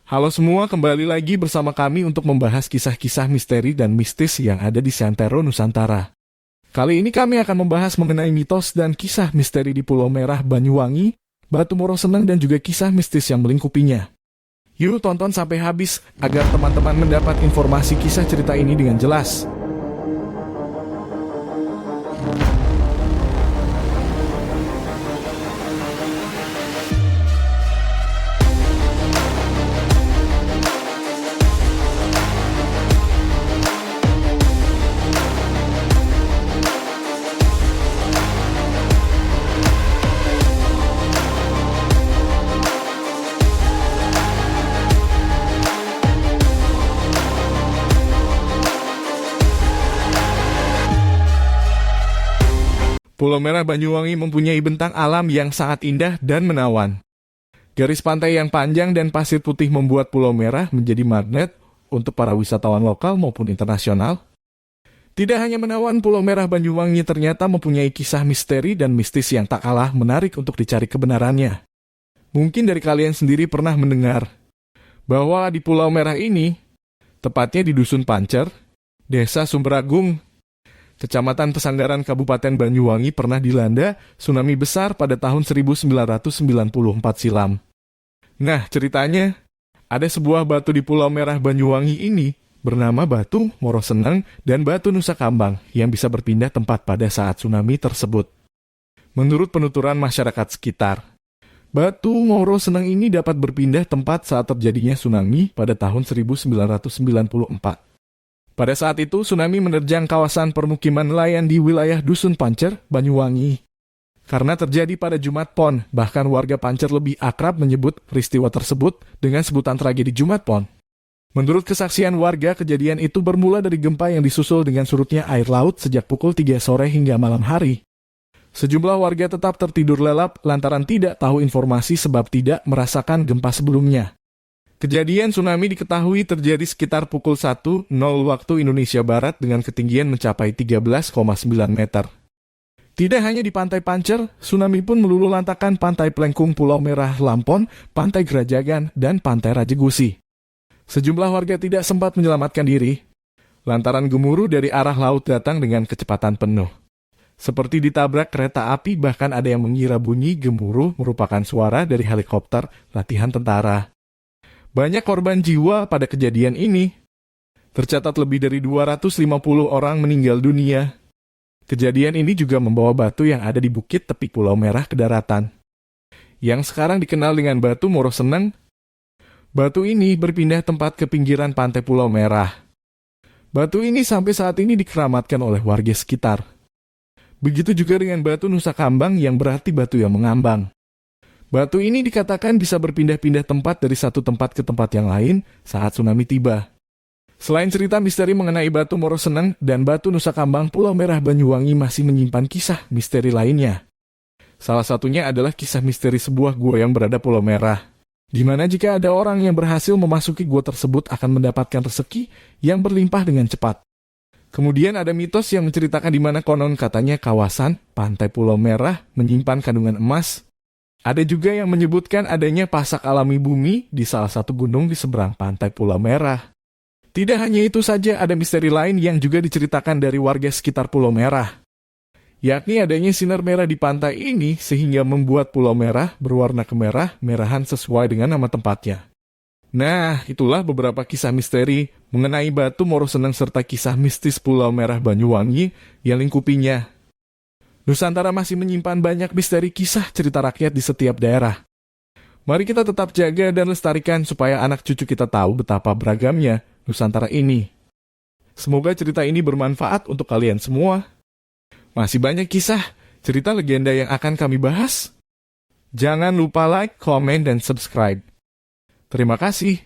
Halo semua, kembali lagi bersama kami untuk membahas kisah-kisah misteri dan mistis yang ada di Santero, Nusantara. Kali ini kami akan membahas mengenai mitos dan kisah misteri di Pulau Merah, Banyuwangi, Batu Moro Seneng, dan juga kisah mistis yang melingkupinya. Yuk tonton sampai habis agar teman-teman mendapat informasi kisah cerita ini dengan jelas. Pulau Merah Banyuwangi mempunyai bentang alam yang sangat indah dan menawan. Garis pantai yang panjang dan pasir putih membuat Pulau Merah menjadi magnet untuk para wisatawan lokal maupun internasional. Tidak hanya menawan, Pulau Merah Banyuwangi ternyata mempunyai kisah misteri dan mistis yang tak kalah menarik untuk dicari kebenarannya. Mungkin dari kalian sendiri pernah mendengar bahwa di Pulau Merah ini, tepatnya di Dusun Pancer, Desa Sumberagung, Kecamatan Pesanggaran, Kabupaten Banyuwangi pernah dilanda tsunami besar pada tahun 1994 silam. Nah, ceritanya, ada sebuah batu di Pulau Merah Banyuwangi ini bernama Batu Moro Seneng dan Batu Nusa Kambang yang bisa berpindah tempat pada saat tsunami tersebut. Menurut penuturan masyarakat sekitar, Batu Moro Seneng ini dapat berpindah tempat saat terjadinya tsunami pada tahun 1994. Pada saat itu, tsunami menerjang kawasan permukiman nelayan di wilayah Dusun Pancer, Banyuwangi. Karena terjadi pada Jumat Pon, bahkan warga Pancer lebih akrab menyebut peristiwa tersebut dengan sebutan tragedi Jumat Pon. Menurut kesaksian warga, kejadian itu bermula dari gempa yang disusul dengan surutnya air laut sejak pukul 3 sore hingga malam hari. Sejumlah warga tetap tertidur lelap lantaran tidak tahu informasi sebab tidak merasakan gempa sebelumnya. Kejadian tsunami diketahui terjadi sekitar pukul 1.00 waktu Indonesia Barat dengan ketinggian mencapai 13,9 meter. Tidak hanya di Pantai Pancer, tsunami pun meluluhlantakkan Pantai Plengkung, Pulau Merah, Lampon, Pantai Gerajagan, dan Pantai Rajegusi. Sejumlah warga tidak sempat menyelamatkan diri, lantaran gemuruh dari arah laut datang dengan kecepatan penuh. Seperti ditabrak kereta api, bahkan ada yang mengira bunyi gemuruh merupakan suara dari helikopter latihan tentara. Banyak korban jiwa pada kejadian ini. Tercatat lebih dari 250 orang meninggal dunia. Kejadian ini juga membawa batu yang ada di bukit tepi Pulau Merah ke daratan, yang sekarang dikenal dengan Batu Moro Seneng. Batu ini berpindah tempat ke pinggiran pantai Pulau Merah. Batu ini sampai saat ini dikeramatkan oleh warga sekitar. Begitu juga dengan Batu Nusa Kambang yang berarti batu yang mengambang. Batu ini dikatakan bisa berpindah-pindah tempat dari satu tempat ke tempat yang lain saat tsunami tiba. Selain cerita misteri mengenai Batu Moro Seneng dan Batu Nusa Kambang, Pulau Merah Banyuwangi masih menyimpan kisah misteri lainnya. Salah satunya adalah kisah misteri sebuah gua yang berada Pulau Merah, di mana jika ada orang yang berhasil memasuki gua tersebut akan mendapatkan rezeki yang berlimpah dengan cepat. Kemudian ada mitos yang menceritakan di mana konon katanya kawasan Pantai Pulau Merah menyimpan kandungan emas. Ada juga yang menyebutkan adanya pasak alami bumi di salah satu gunung di seberang Pantai Pulau Merah. Tidak hanya itu saja, ada misteri lain yang juga diceritakan dari warga sekitar Pulau Merah, yakni adanya sinar merah di pantai ini sehingga membuat Pulau Merah berwarna kemerah-merahan sesuai dengan nama tempatnya. Nah, itulah beberapa kisah misteri mengenai Batu Moro Seneng serta kisah mistis Pulau Merah Banyuwangi yang lingkupinya. Nusantara masih menyimpan banyak misteri kisah cerita rakyat di setiap daerah. Mari kita tetap jaga dan lestarikan supaya anak cucu kita tahu betapa beragamnya Nusantara ini. Semoga cerita ini bermanfaat untuk kalian semua. Masih banyak kisah, cerita legenda yang akan kami bahas. Jangan lupa like, komen, dan subscribe. Terima kasih.